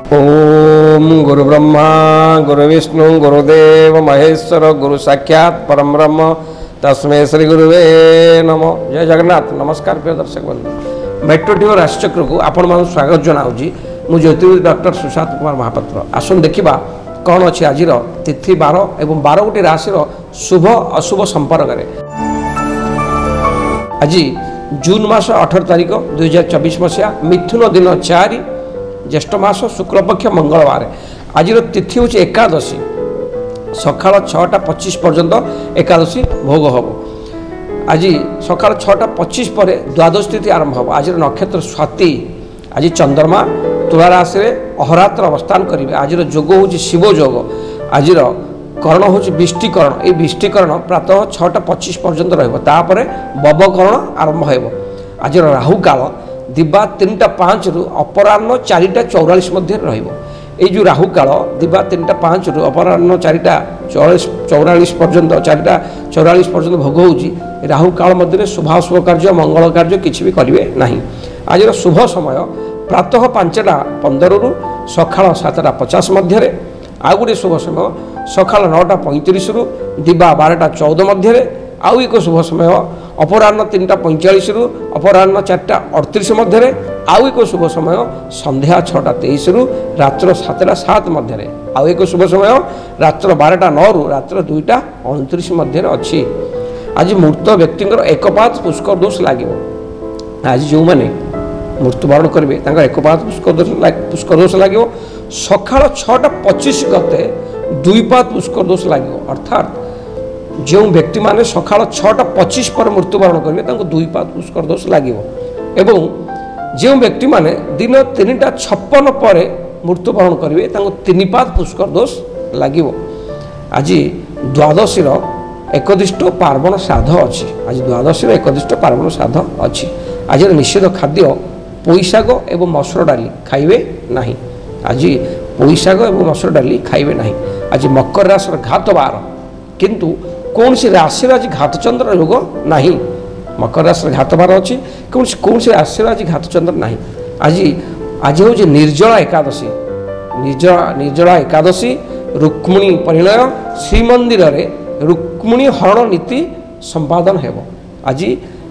ओम गुरु ब्रह्मा गुरु विष्णु गुरुदेव महेश्वर गुरु साक्षात परम ब्रह्म तस्मै श्री गुरुवे नमो। जय जगन्नाथ। नमस्कार प्रिय दर्शक बंधु, मेट्रो टीवी राशिचक्र को आपण मान स्वागत जनाऊँगी। मु ज्योतिर्विद डॉक्टर सुशांत कुमार महापात्र। आसन देखा कौन अच्छी आज तिथि 12 एवं 12 गोटी राशि शुभ अशुभ संपर्क में। आज जून मास 18 तारिख 2024 मसीहा मिथुन दिन 4 ज्येष्ठ मास शुक्लपक्ष मंगलवार। आज तिथि हूँ एकादशी। सकाल 6:25 पर्यंत एकादशी भोग हम। आज सकाल 6:25 पर द्वादश तिथि आरंभ हो। आज नक्षत्र स्वाति। आज चंद्रमा तुला राशि अहरात्र अवस्थान करेंगे। आज जोग हूँ शिव जोग। आज कर्ण हूँ विष्टिकरण। ये विष्टिकरण प्रातः 6:25 पर्यंत रहा। बबकरण आरंभ हो। आज राहु काल दिबा 3:05 रु अपराह्न 4:44 मध्य रहिबो। এই যে রাহু কাল দিবা 3:05 রু অপরাহ্ন 4:44 পর্যন্ত 4:44 পর্যন্ত ভোগ হଉଛି। রাহু কাল মধ্যে শুভাশুভ কার্য মঙ্গল কার্য কিছু भी করিবে ନାହିଁ। আজর শুভ সময় প্রাতঃ 5:15 রু সকাল 7:50 মধ্যে। আউ গোটে শুভ সময় সকাল 9:35 রু দিবা 12:14 মধ্যে। आउ एक शुभ समय अपराह्न 3:45 रु अपराह्न 4:38 मध्य। आउ एक शुभ समय संध्या 6:23 रु रात्र 7:07 मध्य। आउ एक शुभ समय रात्र 12:09 रु रात्र 2:29 मध्य अच्छी। आज मृत व्यक्ति एकपात पुष्कर दोष लगे। आज जो मैंने मृत्युवरण करेंगे एकपात पुष्कर दोष लगे। सकाल 6:25 गते 2 पात पुष्कर दोष लगे। अर्थात जो व्यक्ति माने सकाल 6:25 पर मृत्युवरण करेंगे 2 पात पुष्कर दोष लगे। एवं जो व्यक्ति माने दिन 3:56 पर मृत्युवरण करेंगे 3 पात पुष्कर दोष लगे। आज द्वादशी एकदिष्ट पार्वण श्राद्ध अच्छी। आज द्वादशी एकदिष्ट पार्वण श्राद्ध अच्छी। आज निषेध खाद्य पोईशाग एवं मसुर डाली खाइबे नहीं। आज पोईशाग एवं मसुर डाली खाइबे नहीं। आज मकर राशि घात 12 किंतु कौन सी राशि आज घातचंद्र योग नहीं। मकर राशि घात 12 अच्छी कौन सी राशि आज घातचंद्र नहीं। आज हूँ निर्जला एकादशी। निर्जला एकादशी रुक्मिणी परिणय श्रीमंदिर रे रुक्मिणी हरण नीति संपादन हेब। आज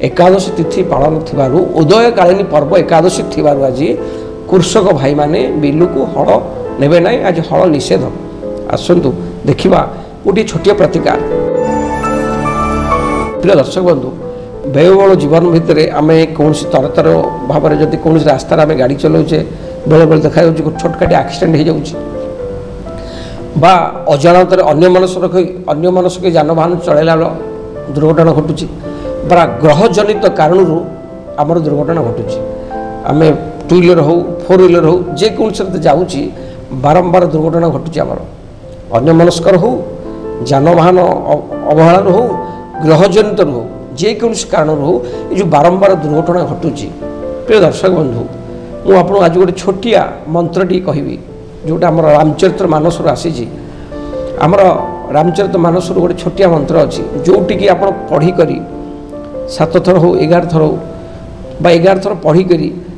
एकादशी तिथि पालन थिबारु उदयकालीन पर्व एकादशी थिबारु आज कृषक भाई माने बिलु को हल नेबे नहीं। आज हल निषेध। आसतु देखिबा गोटे छोटिया प्रतिकार। प्रिय दर्शक बंधु, व्ययबहुल जीवन भितर आम कौन तरह तरह भाव में जब कौन रास्ता आम गाड़ी चलाऊे बेले बेले देखा छोटकाटी आक्सीडेट हो बा अजाणत अन्य मनस जानवाहन चलैला दुर्घटना घटुची बा ग्रहजनित कारण आमर दुर्घटना घटुची। आम 2 व्हीलर हो 4 व्हीलर हो जेको जाऊँगी बारंबार दुर्घटना घटुची। आमर अन्य मनस्कर हो जानवाहन अवहेलार हो ग्रहजनित हो जेकोसी कारण हो ये बारंबार दुर्घटना घटुची। प्रिय दर्शक बंधु, मुझे आपको आज गोटे छोटिया मंत्रटी कहबी जोटा आम रामचरित मानस आसी। आमर रामचरित मानस गोटे छोटिया मंत्र अच्छी जोटिक आप पढ़िक 7 थर हो 11 थर हो 11 थर पढ़िक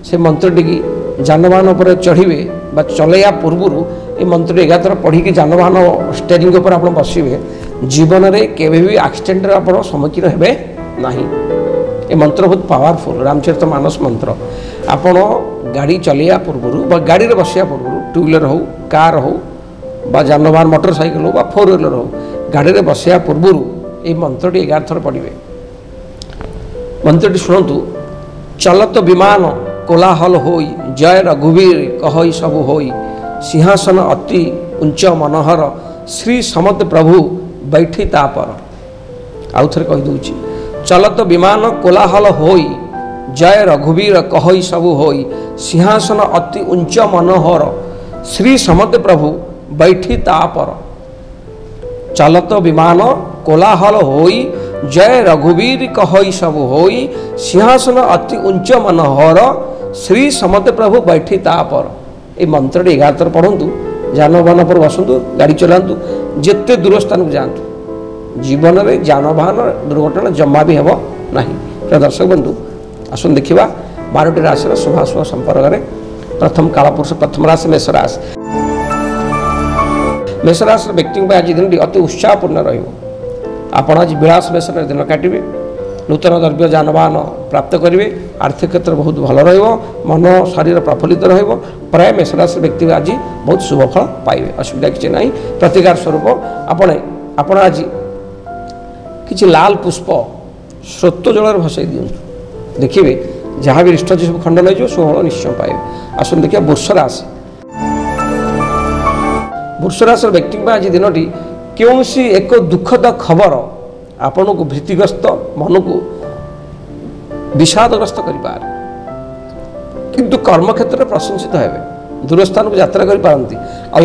से मंत्रटी जानवाहन पर चढ़े चलैया पूर्वर ये मंत्र 11 थर पढ़िकी जानवाहन स्टेरिंग पर आप बसवे जीवन में केवे भी एक्सीडेंट आप सम्मुखीन हे नहीं। ये मंत्र बहुत पावरफुल रामचरित मानस मंत्र। आपण गाड़ी चलैया पूर्वर गाड़ी में बसया पूर्व 2 व्हीलर हो कार हो जानवाहन मोटरसाइकिल हो 4 व्हीलर हो गाड़ी में बसया पूर्वर ये मंत्रटी 11 थर पढ़े। मंत्रटी शुणु। चलत विमान कोलाहल होई जय रघुवीर कहई सब होई सिंहासन अति उच्च मनोहर श्री समत प्रभु बैठी तापर। आउ थे कहीदे चलत विमान कोलाहल होई जय रघुवीर कहई सब होई सिंहासन अति उच्च मनोहर श्री समत प्रभु बैठी तापर। चलत विमान कोलाहल होई जय रघुवीर कहई सब होई सिंहासन अति उच्च मनोहर श्री समत प्रभु बैठी तापर। ये मंत्र 11 थर पढ़ु जानवाहन पर बसतु गाड़ी चलातु जिते दूर स्थान को जातु जीवन में जानवाहन दुर्घटना जमा भी हेब ना। दर्शक बंधु आसन देखा 12टी राशि शुभाशुभ संपर्क में प्रथम कालपुरुष प्रथम राशि मेष राशि। मेष राशि व्यक्ति आज दिन अति उत्साहपूर्ण रहा। आज विलास बेस दिन काटे, नूतन द्रव्य जानवाहन प्राप्त करेंगे, आर्थिक क्षेत्र बहुत भल मन शरीर प्रफुल्लित प्राय मेष राशि व्यक्ति आज बहुत शुभफल पाइबे, असुविधा किसी ना। प्रतिकार स्वरूप आपण आज किसी लाल पुष्प स्रोत जल भसई दिंतु, देखिए जहाँ भी इष्ट सब खंडन हो शुभफल निश्चय पाइबे। आसन देखिए वृष राशि। वृष राशि व्यक्ति आज दिन कौन एक दुखद खबर आपण को भीतिग्रस्त मन को विषादग्रस्त कर, किंतु कर्म क्षेत्र में प्रशंसित हे, दूर स्थान को यात्रा करपारती,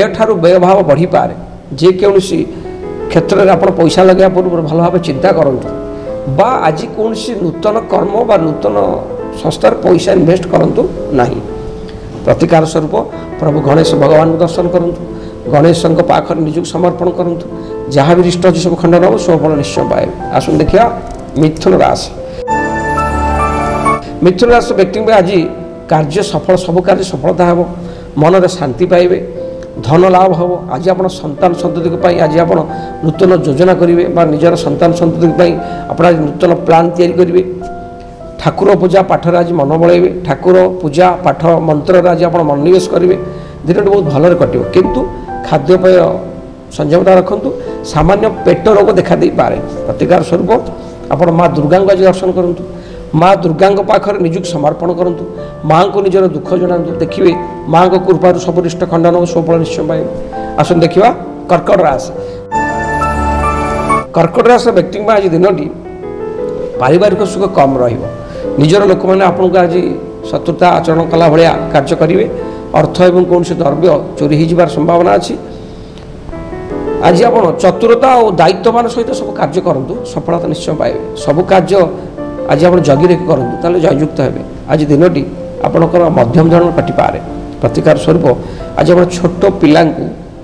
अठार व्यय भाव बढ़ी पारे। जे कौन क्षेत्र में आप पैसा लगे पूर्व भल भाव चिंता करूँ, बा आज कौन नूतन कर्म बा नूतन संस्थार पैसा इन्वेस्ट करूँ ना। प्रतिकार स्वरूप प्रभु गणेश भगवान को दर्शन करूँ, गणेश पाखर निजुक समर्पण करूँ, जहाँ भी इष्ट अच्छी सब खंडन हो शुभफल निश्चय पाए। आसन देखिए मिथुन राशि। मिथुन राशि व्यक्ति आज कार्य सफल, सब कार्य सफलता हो, मन में शांति पाइबे, धन लाभ हो। आज आप संतान संतति आज आप नूतन योजना करेंगे, निजर संतान संतति आप नूतन प्लान तैयारी करेंगे। ठाकुर पूजा पाठ आज मन बढ़े, ठाकुर पूजा पाठ मंत्र आज आप मनोनिवेश करेंगे। दिन बहुत भलरे कटो, किंतु खाद्यपेय संयमता रखु, सामान्य पेट रोग देखा दे पारे। प्रतिकार स्वरूप आप माँ दुर्गा को आज दर्शन करूँ, माँ दुर्गा पाखर निजुक समर्पण करूँ, माँ को निजर दुख जनातु, देखिए माँ को कृपा सब इष्ट खंडन हो शुभफल निश्चय पाए। आसन देखा कर्कट राशि। कर्कट राशि व्यक्ति आज दिन पारिवारिक सुख कम रजर लोक मैंने आपको आज शत्रुता आचरण कला भाया कार्य करेंगे। अर्थ एवं कौन से द्रव्य चोरी हो संभावना अच्छी। आज आप चतुरता और दायित्ववान सहित सब कार्य करूँ, सफलता निश्चय पाइबे। सब कार्य आज आप जगी रखी करूँ, ताले जययुक्त हे। आज दिन आपणकर मध्यम धरण कटिपारे। प्रतिकार स्वरूप आज आप छोट पिला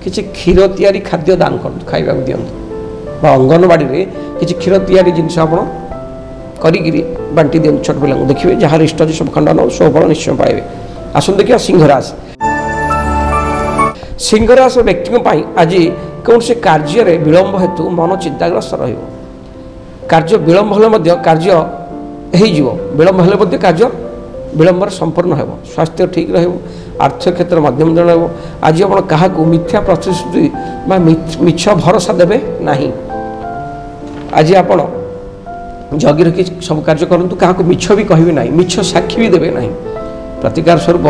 किसी क्षीर तैयारी खाद्य दान करूँ, खाइबा दिंतु, अंगनवाड़ी में किसी क्षीर तैयारी जिनस आप करी बांटी दिखाँ छोट पिला, देखिए जहाँ इष्ट सब खंडन हो शुभफल निश्चय पाइबे। आसन देखिए सिंह राशि। सिंह राशि व्यक्ति आज कौन से कार्य विलंब हेतु मन चिंताग्रस्त रही। कार्य विलंब हेले कार्य हो, विलंब हेले कार्य विलंब संपूर्ण हो, स्वास्थ्य ठीक रहिबो, आर्थिक क्षेत्र मध्यम जन हो। आज आप क्या मिथ्या प्रतिश्रुति मिछ भरोसा देवे नहीं। आज आप जगी रखी सब कार्य करूँ, क्या मिछ भी कहे ना, मिछ साक्षी भी देवे नहीं। प्रतिकार स्वरूप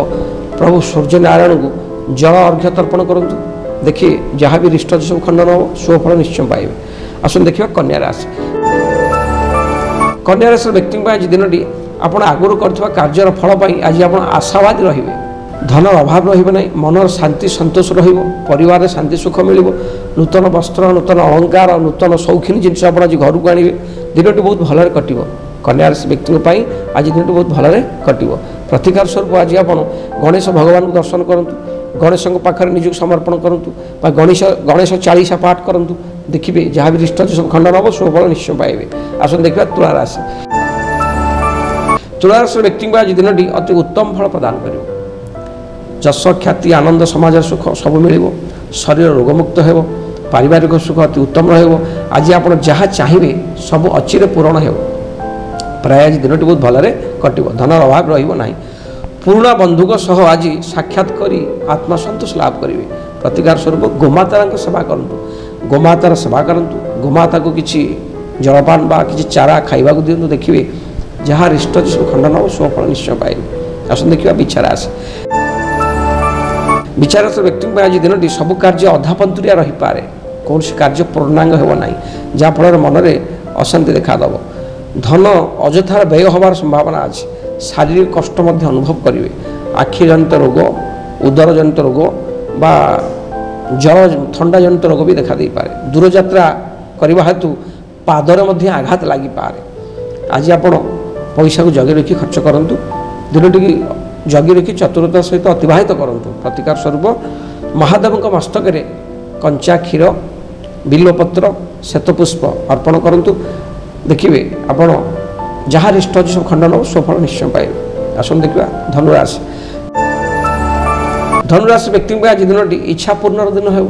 प्रभु सूर्य नारायण को जल अर्घ्य तर्पण करूँ, देखिए जहाँ भी इष्ट सब खंडन हो शुभफल निश्चय पाइबे। आसन देखिए कन्या राशि। कन्या राशि व्यक्ति आज दिन आप आगुरी कर कार्यर फल पाई आज आप आशावादी रे, धन अभाव रही, मन शांति संतोष परिवार शांति सुख मिल, नूतन वस्त्र नूतन अलंकार नूतन शौखीन जिनस आप आज घर को आणवे। दिन बहुत भलरे कटिबो। कन्या राशि व्यक्ति आज दिन बहुत भलरे कटिबो। प्रतिकार स्वरूप आज आप गणेश भगवान को दर्शन करूँ, गणेश पाखर निजुक समर्पण करूँ, गणेश चालीसा पाठ करूँ, देखिए जहाँ भी इष्ट सब खंडन हम शुभफल निश्चय पाइबे। आसन देखा तुला राशि। तुला राशि व्यक्ति आज दिन अति उत्तम फल प्रदान कर, जश ख्याति आनंद समाज सुख सब मिल, शरीर रोगमुक्त हो, पारिवारिक सुख अति उत्तम आज आप जहाँ चाहिए सब अचिरे पूरण हो। प्राय आज दिन बहुत भलरे कटिबो, धन अभाव रही। पुराणा बंधुक सह आज साक्षात करी आत्मसंतोष लाभ करेंगे। प्रतिकार स्वरूप गोमातार सेवा करूँ, गोमातार सेवा करूँ, गोमाता को किसी जलपान बा किसी चारा खाइबा दिंतु, देखिए जहाँ इष्ट सब खंडन हो शुभफल निश्चय पाइबे। आसन देखिए विचार राशि। विचार राशि व्यक्ति आज दिन सब कार्य अधापंतुरिया रही पारे, कौन कार्य पूर्णांग होना, जहाँफल मन में अशांति देखादेव, धन अजथार व्यय होवार संभावना अच्छी, शारीरिक कष्ट अनुभव करेंगे, आखि जनित रोग, उदर जनित रोग बा जल ठंडा जनित रोग भी देखा दे पारे। दूरयात्रा करने हेतु पादर मध्य आघात लगी पारे। आज आप पैसा को जगी रखी खर्च करूँ, दिन टी जगी रखी चतुरता सहित अतिबाहित करूँ। प्रतिकार स्वरूप महादेव मस्तक कंचा क्षीर बिल्वपत्र श्वेतपुष्प अर्पण करूँ, देखिए आप जहाँ इष्ट सब खंडन हो सुफल निश्चय पाइबे। आसन देखा धनुराशि। धनुराशि व्यक्ति आज दिन इच्छा पूर्ण दिन हो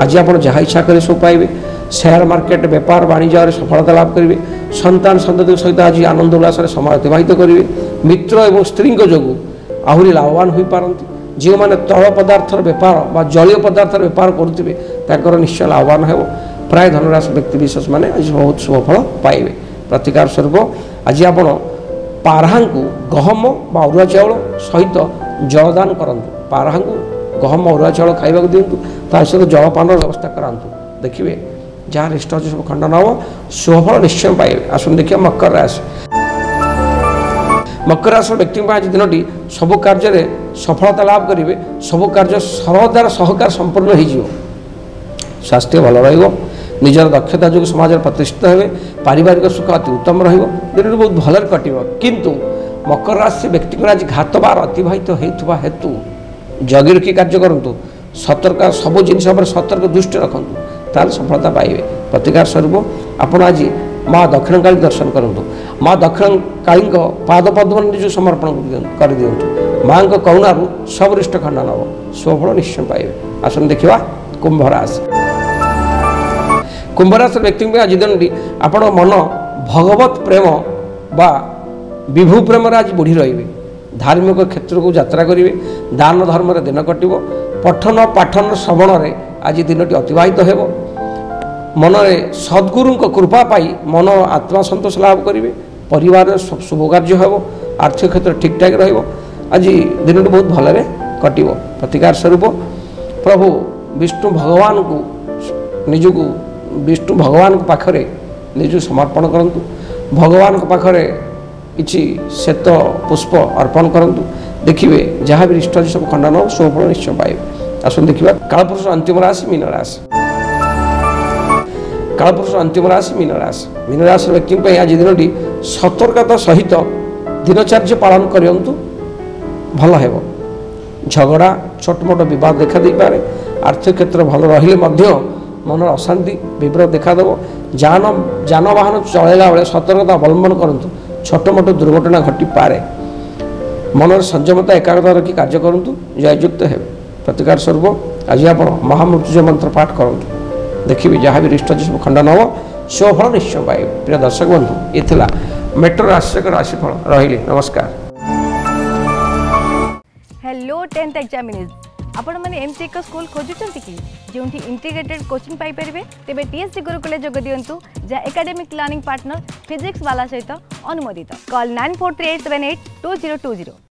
आज आप जहाँ इच्छा करें सब पाइबे शेयर मार्केट बेपार वाणिज्य सफलता लाभ करेंगे संतान संतति सहित आज आनंद उल्लास समय अतिबाहित करेंगे मित्र और स्त्री जो आहरी लाभवान हो पारती जो मैंने तैल पदार्थर बेपार बा जलीय पदार्थर बेपार करुवे निश्चय लाभवान हो प्राय धनुराशि व्यक्ति विशेष मैंने आज बहुत शुभफल पाइबे। प्रतिकार स्वरूप आज आप पारहा को गहम बा अरुआ चाउल सहित जलदान करूँ पारहा को गहम अरुआ चाउल खाइबा दिंतु सहित जलपान व्यवस्था करातु देखिए जहाँ इष्ट अच्छे सब खंडन हम शुभफल निश्चय पाइबे। आसन देखिए मकर राशि मकर राशि व्यक्ति आज दिन सब कार्य सफलता लाभ करेंगे सब कार्य सरलतार सहकार संपूर्ण हो स्वास्थ्य भल निजर दक्षता जो समाज प्रतिष्ठित हे पारिवारिक सुख अति उत्तम दिन बहुत भल कटो किंतु मकर राशि व्यक्ति आज घात बार अतिबाहित होता हेतु जगी रखी कार्य करूँ सतर्क सब जिन सतर्क दृष्टि रखु ताल सफलता पाइबे। प्रतिकार स्वरूप आपण आज माँ दक्षिण काली दर्शन करूँ माँ दक्षिण काली पाद पद्म निज समर्पण कर दिंतु माँ करुणार सब रिष्ट खंडन हम स्वफल निश्चय पाइबे। आसन देखा कुंभ राशि कुंभ राशि व्यक्ति आज दिन आपण मन भगवत प्रेम बा विभु प्रेम आज बुढ़ी रे धार्मिक क्षेत्र को यात्रा करेंगे दान धर्म दिन कटो पठन पाठन श्रवण आज दिन अतिबाहित हो मन सद्गुरु कृपा पाई मन आत्मा संतोष लाभ करेंगे परिवार शुभ कार्य हो आर्थिक क्षेत्र ठीक ठाक आज दिन बहुत भल कटो। प्रतिकार स्वरूप प्रभु विष्णु भगवान को निजक विष्णु भगवान पाखरे निज समर्पण करूँ भगवान पाखरे किसी श्वेत पुष्प अर्पण करूँ देखिए जहाँ भी इष्ट सब खंडन हो शुभफल निश्चय पाइबे। आसन देखा कालपुरुष अंतिम राशि मीन राशि कालपुरुष अंतिम राशि मीन राशि व्यक्ति आज दिन सतर्कता सहित दिनचर्या पालन करूँ भल हो झगड़ा छोट मोट बद देखा दे पारे आर्थिक क्षेत्र भल रही मन अशांति विव्रत देखादेव जानवाहन चलैला बेले सतर्कता अवलंबन करूँ छोट मोट दुर्घटना घटी पारे मन संयमता एकाग्रता रखी कार्य करूँ जययुक्त हे। प्रतिकार स्वरूप आज आप महामृत्युंजय मंत्र पाठ करूँ देखिए जहाँ भी रिष्ट सब खंडन हम शुभफल निश्चय पाइबे। प्रिय दर्शक बंधु ये मेट्रो राशिफल रही नमस्कार। हेलो 10th एग्जामिनीज आपण मैंने एमसी एक स्कूल खोजुचंती कि जोंठी इंटीग्रेटेड कोचिंग पाई परिबे तेबे टीएससी गुरुकुल जोग दियंतु जा एकेडमिक लर्निंग पार्टनर फिजिक्स वाला सहित अनुमोदित कॉल 9438782020।